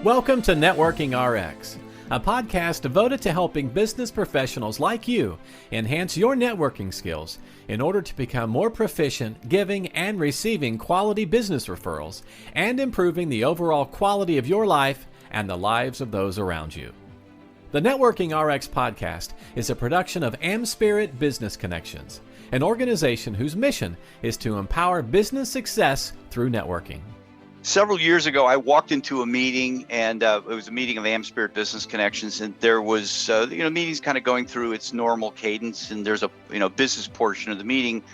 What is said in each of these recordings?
Welcome to Networking RX, a podcast devoted to helping business professionals like you enhance your networking skills in order to become more proficient giving and receiving quality business referrals and improving the overall quality of your life and the lives of those around you. The Networking RX podcast is a production of AmSpirit Business Connections, an organization whose mission is to empower business success through networking. Several years ago, I walked into a meeting, and it was a meeting of AmSpirit Business Connections, and there was, meetings kind of going through its normal cadence, and there's a, business portion of the meeting,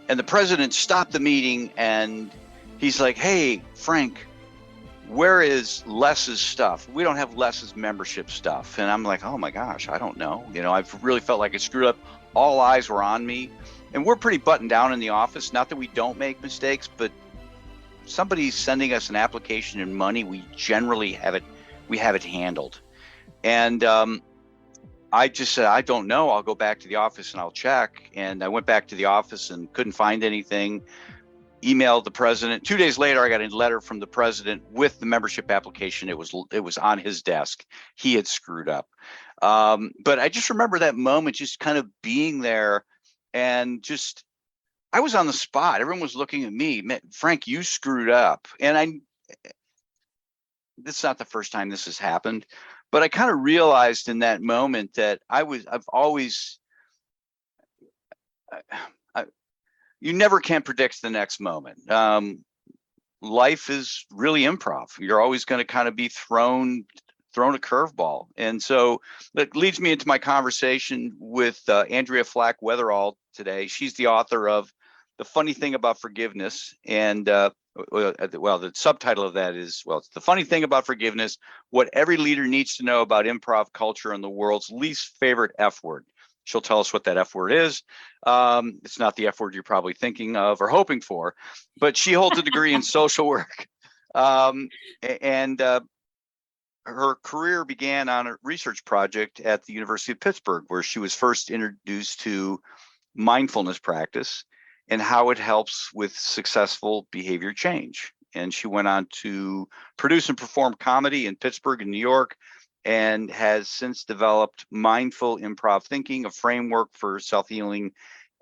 and the president stopped the meeting, and he's like, "Hey, Frank, where is Les's stuff? We don't have Les's membership stuff." And I'm like, "Oh my gosh, I don't know. I've really felt like I screwed up. All eyes were on me, and we're pretty buttoned down in the office. Not that we don't make mistakes, but somebody's sending us an application and money, we generally have it handled." And I just said, "I don't know. I'll go back to the office and I'll check." And I went back to the office and couldn't find anything. Emailed the president. 2 days later, I got a letter from the president with the membership application. It was on his desk. He had screwed up. But I just remember that moment, just kind of being there, and just I was on the spot. Everyone was looking at me. "Frank, you screwed up." And this is not the first time this has happened, but I kind of realized in that moment that you never can predict the next moment. Life is really improv. You're always going to kind of be thrown a curveball. And so that leads me into my conversation with Andrea Flack-Weatherall today. She's the author of The Funny Thing About Forgiveness. And the subtitle of that is, it's The Funny Thing About Forgiveness, What Every Leader Needs to Know About Improv Culture and the World's Least Favorite F Word. She'll tell us what that F word is. It's not the F word you're probably thinking of or hoping for, but she holds a degree in social work. And her career began on a research project at the University of Pittsburgh, where she was first introduced to mindfulness practice and how it helps with successful behavior change. And she went on to produce and perform comedy in Pittsburgh and New York, and has since developed mindful improv thinking, a framework for self-healing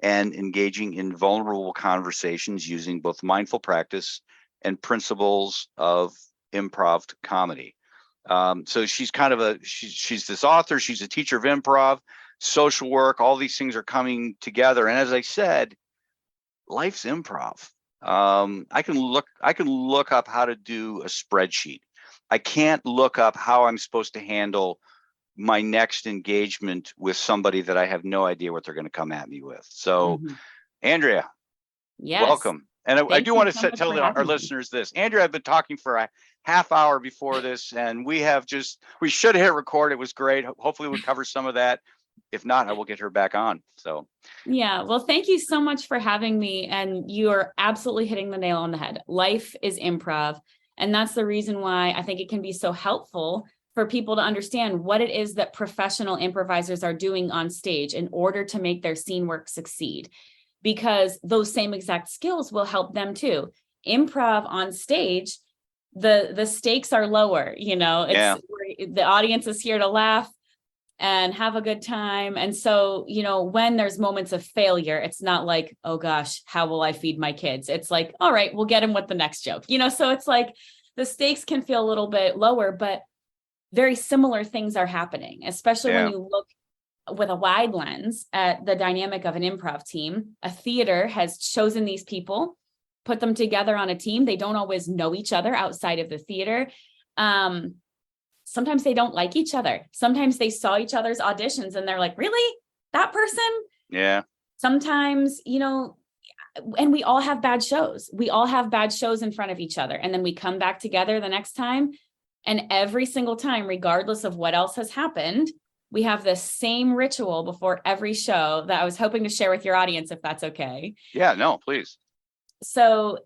and engaging in vulnerable conversations using both mindful practice and principles of improv comedy. So she's she's this author, she's a teacher of improv, social work, all these things are coming together. And as I said, life's improv. I can look up how to do a spreadsheet. I can't look up how I'm supposed to handle my next engagement with somebody that I have no idea what they're going to come at me with. So, Andrea, yes, welcome. And I do want to tell our listeners this. Andrea, I've been talking for a half hour before this, and we should have hit record. It was great. Hopefully we'll cover some of that. If not, I will get her back on. So, yeah, well, thank you so much for having me. And you are absolutely hitting the nail on the head. Life is improv. And that's the reason why I think it can be so helpful for people to understand what it is that professional improvisers are doing on stage in order to make their scene work succeed, because those same exact skills will help them too. Improv on stage, the stakes are lower, the audience is here to laugh and have a good time. And so, when there's moments of failure, it's not like, "Oh gosh, how will I feed my kids?" It's like, "All right, we'll get him with the next joke." So it's like the stakes can feel a little bit lower, but very similar things are happening, especially when you look with a wide lens at the dynamic of an improv team. A theater has chosen these people, put them together on a team. They don't always know each other outside of the theater. Sometimes they don't like each other. Sometimes they saw each other's auditions and they're like, "Really? That person?" Yeah. Sometimes, and we all have bad shows. We all have bad shows in front of each other. And then we come back together the next time. And every single time, regardless of what else has happened, we have the same ritual before every show that I was hoping to share with your audience, if that's okay. Yeah, no, please. So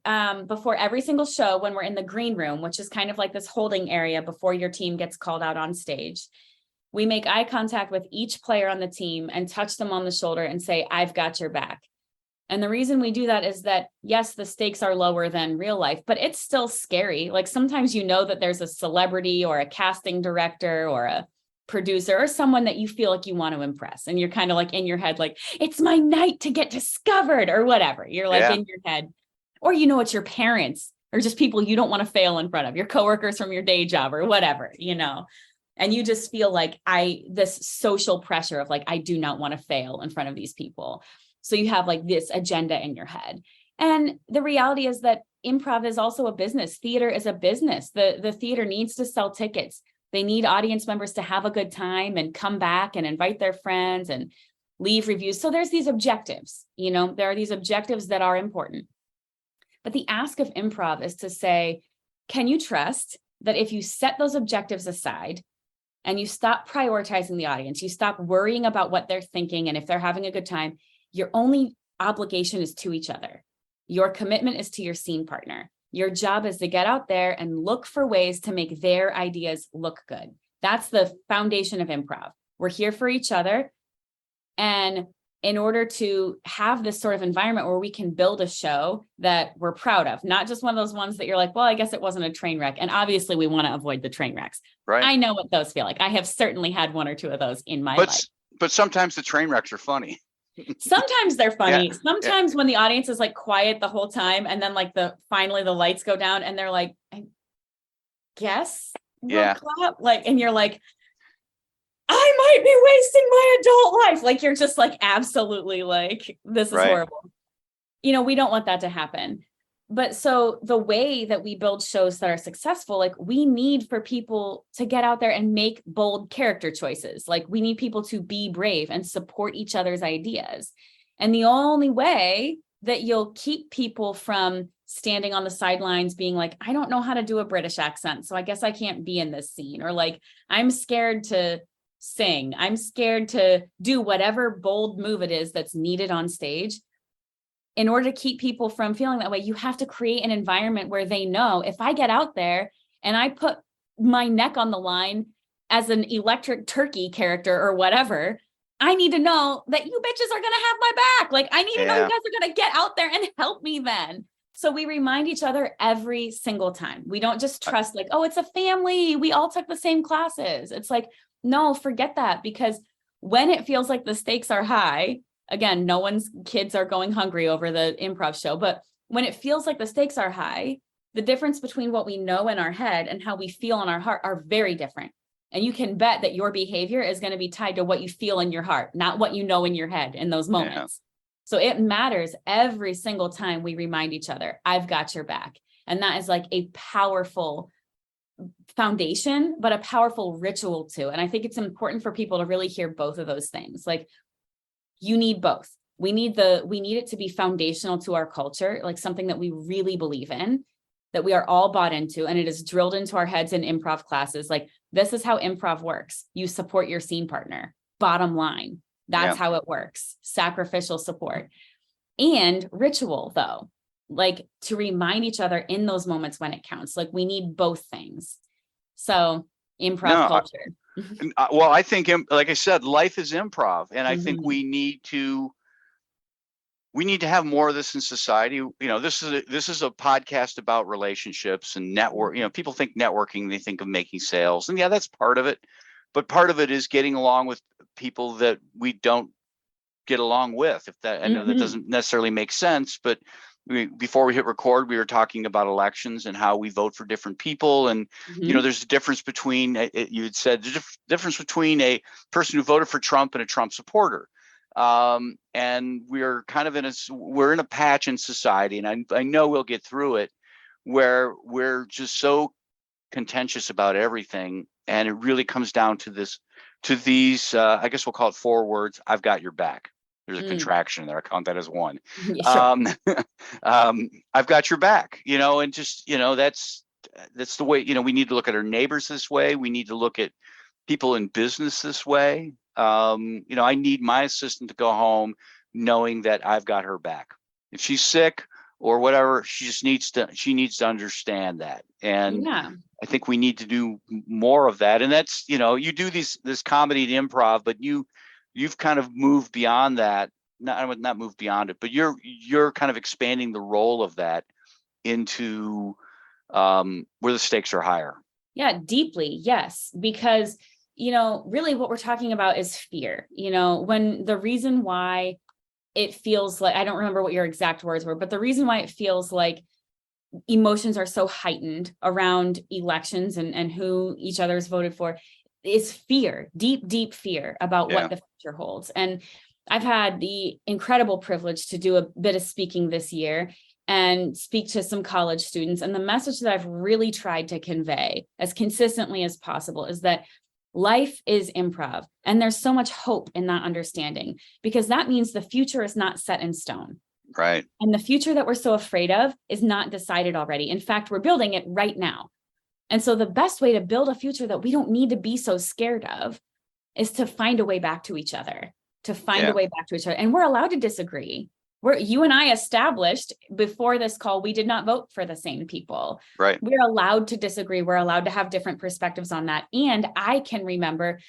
before every single show, when we're in the green room, which is kind of like this holding area before your team gets called out on stage, we make eye contact with each player on the team and touch them on the shoulder and say, "I've got your back." And the reason we do that is that, yes, the stakes are lower than real life, but it's still scary. Like sometimes you know that there's a celebrity or a casting director or a producer or someone that you feel like you want to impress. And you're kind of like in your head, like, it's my night to get discovered or whatever. You're like in your head. Or you know, it's your parents or just people you don't want to fail in front of, your coworkers from your day job or whatever, you know. And you just feel like this social pressure of like, I do not want to fail in front of these people. So you have like this agenda in your head. And the reality is that improv is also a business. Theater is a business. The theater needs to sell tickets. They need audience members to have a good time and come back and invite their friends and leave reviews. So there's these objectives, you know, there are these objectives that are important. But the ask of improv is to say, can you trust that if you set those objectives aside and you stop prioritizing the audience, you stop worrying about what they're thinking and if they're having a good time, your only obligation is to each other. Your commitment is to your scene partner. Your job is to get out there and look for ways to make their ideas look good. That's the foundation of improv. We're here for each other. And in order to have this sort of environment where we can build a show that we're proud of, not just one of those ones that you're like, well, I guess it wasn't a train wreck. And obviously we want to avoid the train wrecks. Right. I know what those feel like. I have certainly had one or two of those in my life. But sometimes the train wrecks are funny. Sometimes they're funny. Sometimes when the audience is like quiet the whole time and then like finally the lights go down and they're like, I guess we'll clap. Like, and you're like, I might be wasting my adult life. Like, you're just like, absolutely, like, this is horrible. You know, we don't want that to happen. But so the way that we build shows that are successful, like we need for people to get out there and make bold character choices. Like we need people to be brave and support each other's ideas. And the only way that you'll keep people from standing on the sidelines being like, I don't know how to do a British accent, so I guess I can't be in this scene. Or like, I'm scared to sing. I'm scared to do whatever bold move it is that's needed on stage. In order to keep people from feeling that way, you have to create an environment where they know if I get out there and I put my neck on the line as an electric turkey character or whatever, I need to know that you bitches are going to have my back. Like, I need to know you guys are going to get out there and help me then. So we remind each other every single time. We don't just trust like, oh, it's a family. We all took the same classes. It's like, no, forget that. Because when it feels like the stakes are high, again, no one's kids are going hungry over the improv show, but when it feels like the stakes are high, the difference between what we know in our head and how we feel in our heart are very different. And you can bet that your behavior is going to be tied to what you feel in your heart, not what you know in your head in those moments. So it matters every single time we remind each other, I've got your back. And that is like a powerful foundation, but a powerful ritual too. And I think it's important for people to really hear both of those things. Like, you need both. We need it to be foundational to our culture, like something that we really believe in, that we are all bought into, and it is drilled into our heads in improv classes. Like, this is how improv works. You support your scene partner. Bottom line. That's how it works. Sacrificial support. And ritual, though, like to remind each other in those moments when it counts. Like, we need both things. So improv culture. Well, I think, like I said, life is improv, and I think we need to have more of this in society. You know, this is a podcast about relationships and network. You know, people think networking, they think of making sales, and that's part of it. But part of it is getting along with people that we don't get along with. If that, I know that doesn't necessarily make sense, but before we hit record, we were talking about elections and how we vote for different people. And, you know, there's a difference between, you had said, the difference between a person who voted for Trump and a Trump supporter. And we're kind of we're in a patch in society, and I know we'll get through it, where we're just so contentious about everything. And it really comes down to these, I guess we'll call it 4 words. I've got your back. There's a contraction there. I count that as 1. I've got your back, you know, and just, you know, that's the way, you know, we need to look at our neighbors this way. We need to look at people in business this way. You know, I need my assistant to go home knowing that I've got her back. If she's sick or whatever, she needs to understand that. And I think we need to do more of that. And that's, you know, you do this comedy and improv, but you've kind of moved beyond that I would not move beyond it, but you're kind of expanding the role of that into where the stakes are higher. Yeah, deeply. Yes. Because, really what we're talking about is fear, when the reason why it feels like, I don't remember what your exact words were, but the reason why it feels like emotions are so heightened around elections and who each other's voted for is fear, deep, deep fear about what the future holds. And I've had the incredible privilege to do a bit of speaking this year and speak to some college students. And the message that I've really tried to convey as consistently as possible is that life is improv. And there's so much hope in that understanding, because that means the future is not set in stone. Right. And the future that we're so afraid of is not decided already. In fact, we're building it right now. And so the best way to build a future that we don't need to be so scared of is to find a way back to each other, And we're allowed to disagree. You and I established before this call, we did not vote for the same people. Right. We're allowed to disagree. We're allowed to have different perspectives on that. And I can remember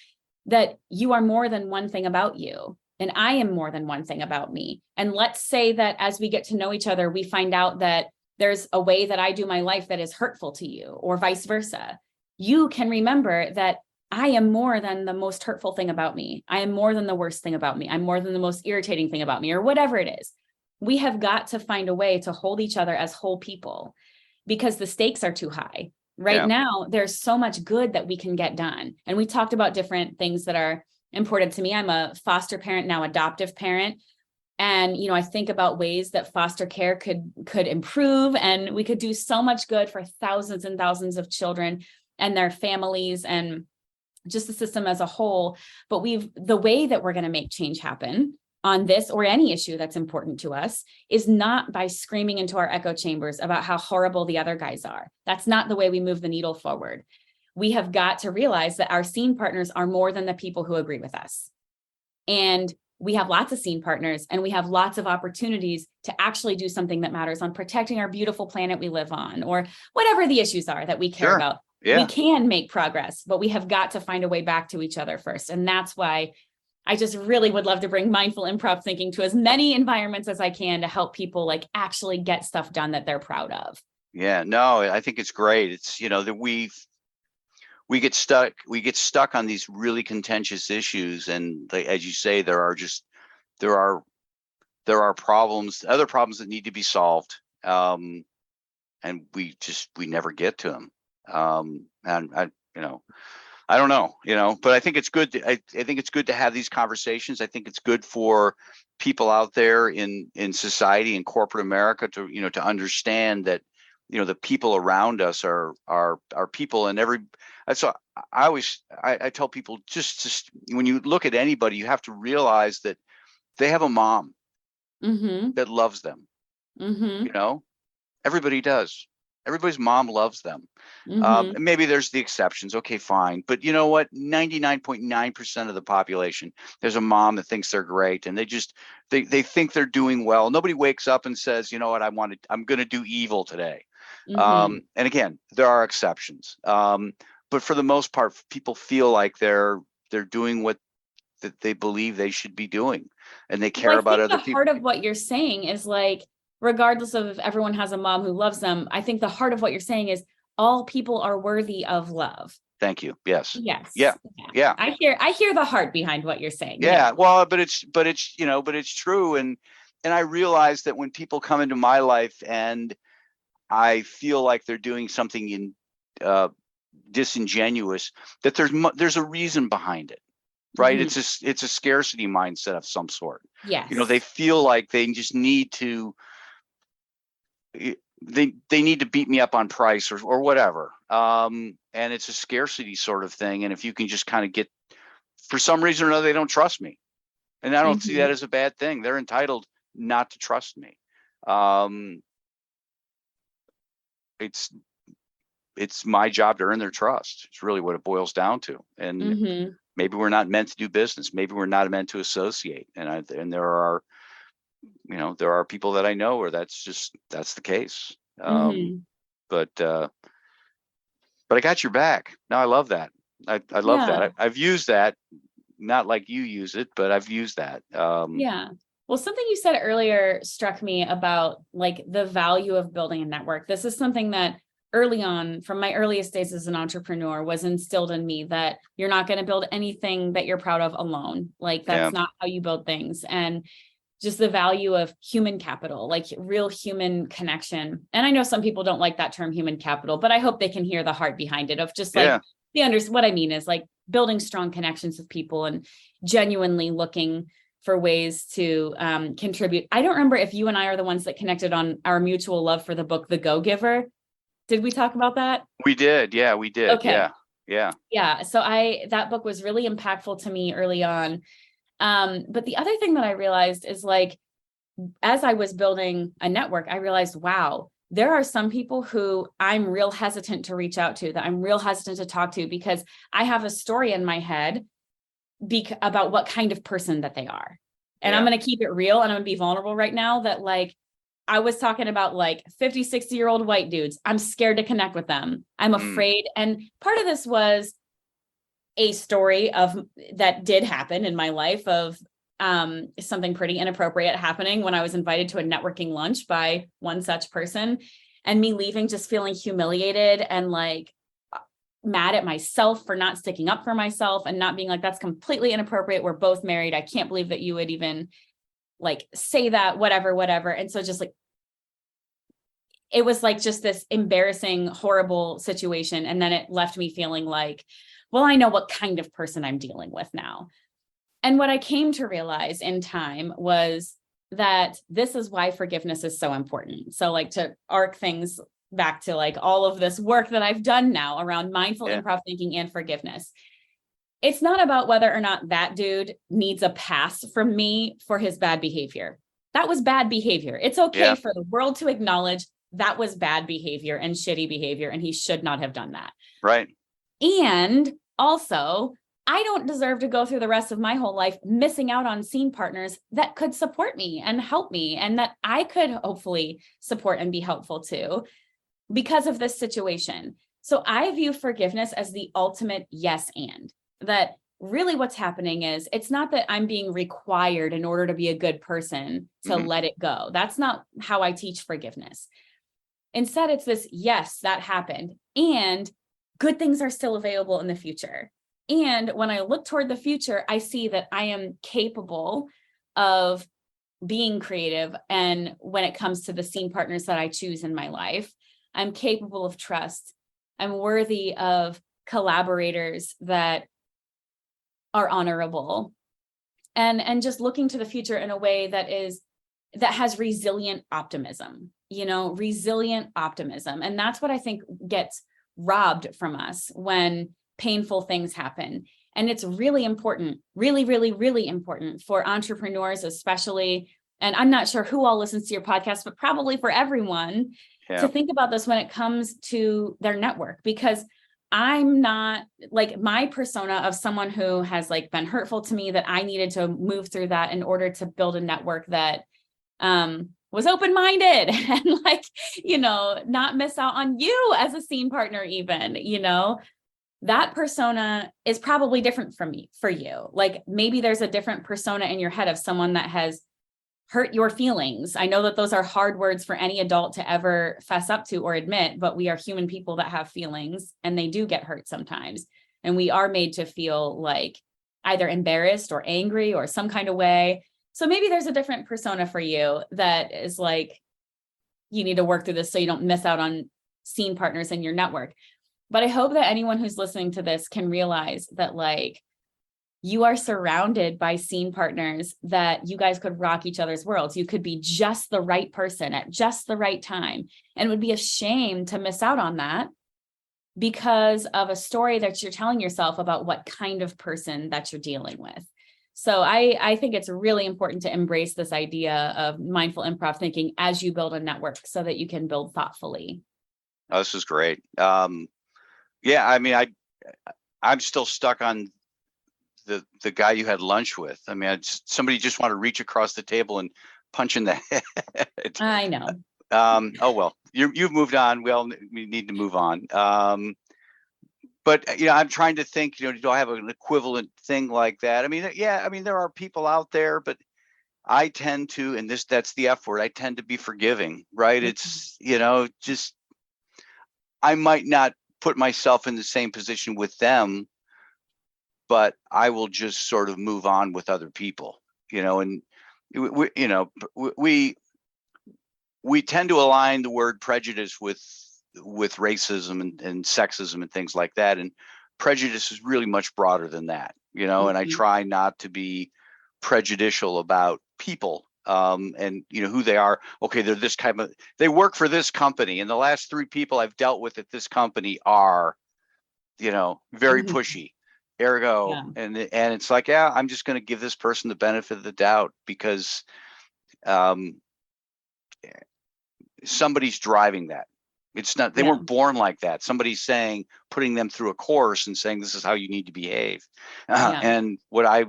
that you are more than one thing about you. And I am more than one thing about me. And let's say that as we get to know each other, we find out that there's a way that I do my life that is hurtful to you, or vice versa. You can remember that I am more than the most hurtful thing about me. I am more than the worst thing about me. I'm more than the most irritating thing about me, or whatever it is. We have got to find a way to hold each other as whole people, because the stakes are too high. Right now, there's so much good that we can get done. And we talked about different things that are important to me. I'm a foster parent, now adoptive parent. And, I think about ways that foster care could improve, and we could do so much good for thousands and thousands of children and their families and just the system as a whole. But the way that we're going to make change happen on this or any issue that's important to us is not by screaming into our echo chambers about how horrible the other guys are. That's not the way we move the needle forward. We have got to realize that our scene partners are more than the people who agree with us. And we have lots of scene partners, and we have lots of opportunities to actually do something that matters on protecting our beautiful planet we live on, or whatever the issues are that we care about. Yeah. We can make progress, but we have got to find a way back to each other first. And that's why I just really would love to bring mindful improv thinking to as many environments as I can to help people actually get stuff done that they're proud of. Yeah, no, I think it's great. It's, that we get stuck on these really contentious issues. And as you say, there are problems, other problems that need to be solved. And we never get to them. And I don't know, but I think it's good. I think it's good to have these conversations. I think it's good for people out there in society, in corporate America, to understand that, the people around us are people, and so I tell people, just when you look at anybody, you have to realize that they have a mom that loves them. Everybody does. Everybody's mom loves them. Maybe there's the exceptions. Okay, fine. But you know what? 99.9% of the population, there's a mom that thinks they're great, and they think they're doing well. Nobody wakes up and says, you know what, I'm going to do evil today. And again, there are exceptions. But for the most part, people feel like they're doing what that they believe they should be doing, and they care about other people. The heart of what you're saying is regardless of if everyone has a mom who loves them, I think the heart of what you're saying is all people are worthy of love. Thank you. Yes. Yes. Yeah. I hear the heart behind what you're saying. Yeah. Well, but it's true. And I realize that when people come into my life and I feel like they're doing something disingenuous, that there's a reason behind it. Right. It's a scarcity mindset of some sort. Yes. They feel like they just need to, they need to beat me up on price or whatever. And it's a scarcity sort of thing. And if you can just kind of for some reason or another, they don't trust me. And I don't see that as a bad thing. They're entitled not to trust me. It's my job to earn their trust. It's really what it boils down to. And maybe we're not meant to do business. Maybe we're not meant to associate. And there are people that I know where that's the case. But I got your back. No, I love that. I love that. I've used that, not like you use it, but I've used that. Well, Well, something you said earlier struck me about like the value of building a network. This is something that early on, from my earliest days as an entrepreneur, was instilled in me, that you're not going to build anything that you're proud of alone. Like that's not how you build things. And just the value of human capital, like real human connection. And I know some people don't like that term human capital, but I hope they can hear the heart behind it of just like what I mean is like building strong connections with people and genuinely looking for ways to contribute. I don't remember if you and I are the ones that connected on our mutual love for the book, The Go-Giver. Did we talk about that? We did. Yeah, we did. Okay. Yeah. So that book was really impactful to me early on. But the other thing that I realized is like, as I was building a network, I realized, wow, there are some people who I'm real hesitant to reach out to, that I'm real hesitant to talk to, because I have a story in my head about what kind of person that they are. And I'm going to keep it real, and I'm going to be vulnerable right now, that like, I was talking about like 50, 60-year-old white dudes. I'm scared to connect with them. I'm afraid. And part of this was a story of that did happen in my life of something pretty inappropriate happening when I was invited to a networking lunch by one such person, and me leaving just feeling humiliated and like mad at myself for not sticking up for myself and not being like, that's completely inappropriate. We're both married. I can't believe that you would even like say that, whatever. And so just like, it was like just this embarrassing, horrible situation. And then it left me feeling like, well, I know what kind of person I'm dealing with now. And what I came to realize in time was that this is why forgiveness is so important. So like, to arc things back to like all of this work that I've done now around mindful improv thinking and forgiveness. It's not about whether or not that dude needs a pass from me for his bad behavior. That was bad behavior. It's okay for the world to acknowledge that was bad behavior and shitty behavior, and he should not have done that. Right. And also, I don't deserve to go through the rest of my whole life missing out on scene partners that could support me and help me, and that I could hopefully support and be helpful to because of this situation. So I view forgiveness as the ultimate yes and. That really what's happening is, it's not that I'm being required in order to be a good person to let it go. That's not how I teach forgiveness. Instead, it's this, yes, that happened, and good things are still available in the future. And when I look toward the future, I see that I am capable of being creative. And when it comes to the scene partners that I choose in my life, I'm capable of trust. I'm worthy of collaborators that are honorable, and just looking to the future in a way that has resilient optimism, resilient optimism. And that's what I think gets robbed from us when painful things happen. And it's really important, really, really, really important for entrepreneurs, especially, and I'm not sure who all listens to your podcast, but probably for everyone to think about this when it comes to their network, because I'm not like, my persona of someone who has like been hurtful to me, that I needed to move through that in order to build a network that was open-minded and like, not miss out on you as a scene partner, even, that persona is probably different from me for you. Like maybe there's a different persona in your head of someone that has hurt your feelings. I know that those are hard words for any adult to ever fess up to or admit, but we are human people that have feelings, and they do get hurt sometimes. And we are made to feel like either embarrassed or angry or some kind of way. So maybe there's a different persona for you that is like, you need to work through this so you don't miss out on scene partners in your network. But I hope that anyone who's listening to this can realize that like, you are surrounded by scene partners that you guys could rock each other's worlds. You could be just the right person at just the right time. And it would be a shame to miss out on that because of a story that you're telling yourself about what kind of person that you're dealing with. So I think it's really important to embrace this idea of mindful improv thinking as you build a network so that you can build thoughtfully. Oh, this is great. Yeah, I mean, I'm still stuck on the guy you had lunch with. I mean, somebody just want to reach across the table and punch in the head. I know. Oh well, you've moved on. We need to move on. But I'm trying to think. Do I have an equivalent thing like that? I mean, there are people out there, but I tend to, and that's the F word, I tend to be forgiving, right? It's, just, I might not put myself in the same position with them, but I will just sort of move on with other people, and we tend to align the word prejudice with racism and sexism and things like that. And prejudice is really much broader than that, and I try not to be prejudicial about people, and who they are. Okay, they're this kind of, they work for this company, and the last 3 people I've dealt with at this company are, very pushy. Ergo, Yeah. and it's like, yeah, I'm just going to give this person the benefit of the doubt because somebody's driving that. It's not, they weren't born like that. Somebody's saying, putting them through a course and saying, this is how you need to behave. And what I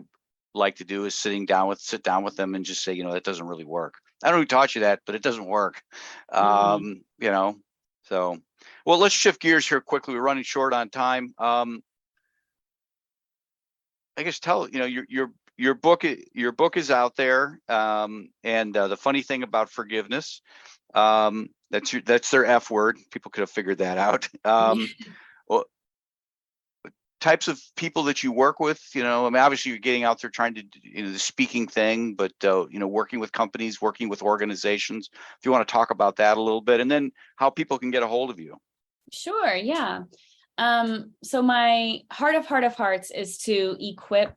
like to do is sit down with them and just say, that doesn't really work. I don't know who taught you that, but it doesn't work. So, well, let's shift gears here quickly. We're running short on time. I guess your book is out there. And the funny thing about forgiveness, that's their F word. People could have figured that out. Well, types of people that you work with, obviously you're getting out there trying to do the speaking thing, but working with companies, working with organizations. If you want to talk about that a little bit, and then how people can get a hold of you. Sure. Yeah. So my heart of hearts is to equip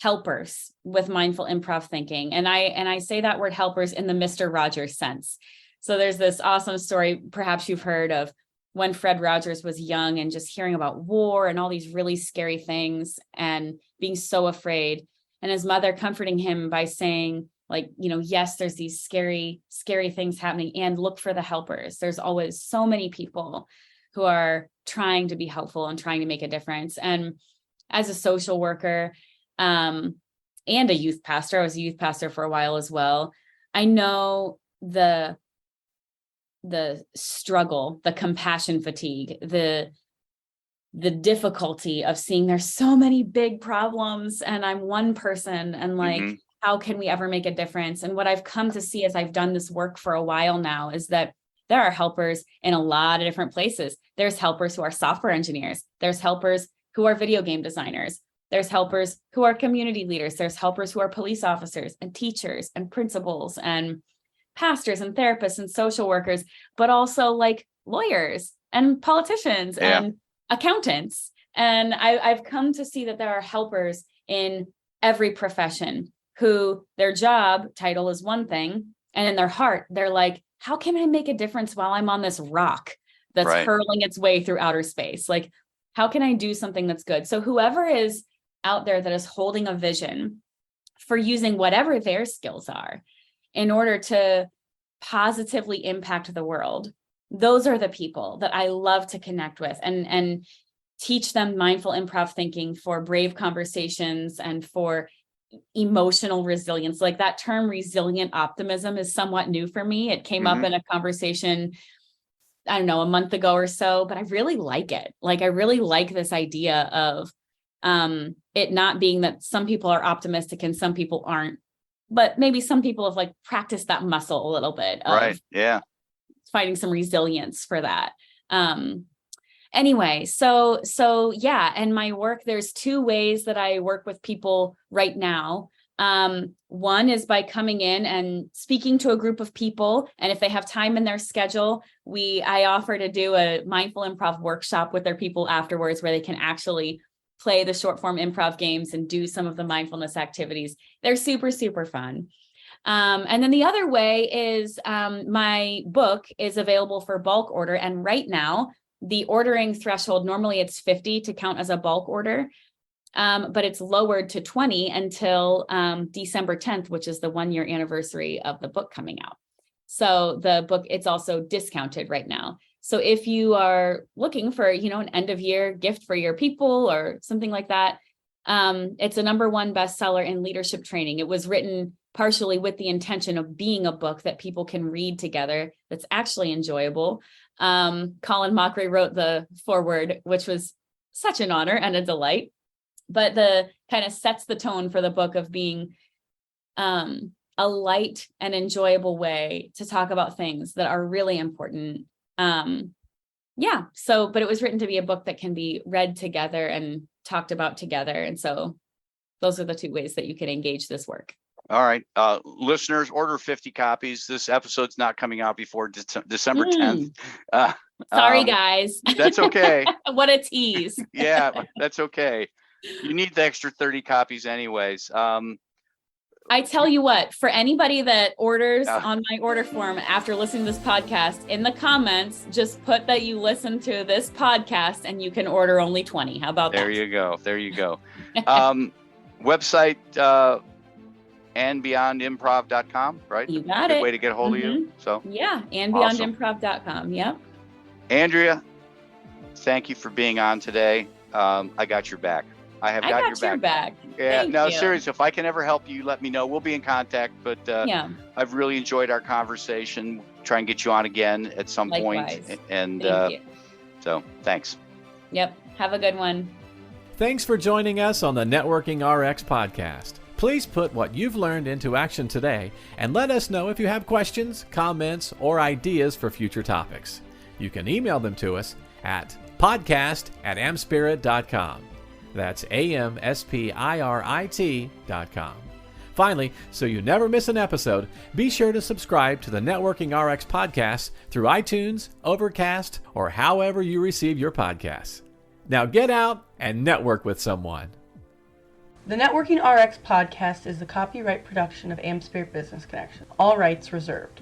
helpers with mindful improv thinking. And I say that word helpers in the Mr. Rogers sense. So there's this awesome story, perhaps you've heard of, when Fred Rogers was young and just hearing about war and all these really scary things and being so afraid, and his mother comforting him by saying, like, yes, there's these scary things happening, and look for the helpers. There's always so many people who are trying to be helpful and trying to make a difference. And as a social worker, and a youth pastor, I was a youth pastor for a while as well, I know the struggle, the compassion fatigue, the difficulty of seeing there's so many big problems and I'm one person, and like, how can we ever make a difference? And what I've come to see as I've done this work for a while now is that there are helpers in a lot of different places. There's helpers who are software engineers. There's helpers who are video game designers. There's helpers who are community leaders. There's helpers who are police officers and teachers and principals and pastors and therapists and social workers, but also like lawyers and politicians and accountants. And I've come to see that there are helpers in every profession who their job title is one thing, and in their heart, they're like, how can I make a difference while I'm on this rock that's hurling its way through outer space? Like, how can I do something that's good? So whoever is out there that is holding a vision for using whatever their skills are in order to positively impact the world, those are the people that I love to connect with and teach them mindful improv thinking for brave conversations and for emotional resilience. Like, that term resilient optimism is somewhat new for me. It came up in a conversation, I don't know, a month ago or so, but I really like it. Like, I really like this idea of it not being that some people are optimistic and some people aren't, but maybe some people have like practiced that muscle a little bit of finding some resilience for that. Anyway, so yeah, and my work, there's 2 ways that I work with people right now. One is by coming in and speaking to a group of people, and if they have time in their schedule, I offer to do a mindful improv workshop with their people afterwards, where they can actually play the short form improv games and do some of the mindfulness activities. They're super, super fun. And then the other way is my book is available for bulk order. And right now, the ordering threshold, normally it's 50 to count as a bulk order, but it's lowered to 20 until December 10th, which is the 1-year anniversary of the book coming out. So the book, it's also discounted right now. So if you are looking for, an end of year gift for your people or something like that, it's a #1 bestseller in leadership training. It was written partially with the intention of being a book that people can read together that's actually enjoyable. Colin Mockery wrote the foreword, which was such an honor and a delight, but the kind of sets the tone for the book of being a a light and enjoyable way to talk about things that are really important. But it was written to be a book that can be read together and talked about together. And so those are the 2 ways that you can engage this work. All right. Listeners, order 50 copies. This episode's not coming out before December 10th. Sorry, guys. That's okay. What a tease. Yeah, that's okay. You need the extra 30 copies anyways. I tell you what, for anybody that orders on my order form after listening to this podcast, in the comments, just put that you listen to this podcast and you can order only 20. How about that? There you go. Website, andbeyondimprov.com, right? You got Good it. way to get a hold of you. So yeah, andbeyondimprov.com. Yep. Andrea, thank you for being on today. I got your back. I got your back. Yeah, Thank no, you. seriously, if I can ever help you, let me know. We'll be in contact, but I've really enjoyed our conversation. Try and get you on again at some Likewise. point. And Thank you. so thanks. Yep. Have a good one. Thanks for joining us on the Networking RX podcast. Please put what you've learned into action today and let us know if you have questions, comments, or ideas for future topics. You can email them to us at podcast@amspirit.com. That's AmSpirit.com. Finally, so you never miss an episode, be sure to subscribe to the Networking RX podcast through iTunes, Overcast, or however you receive your podcasts. Now get out and network with someone. The Networking RX podcast is the copyright production of AmSpirit Business Connection. All rights reserved.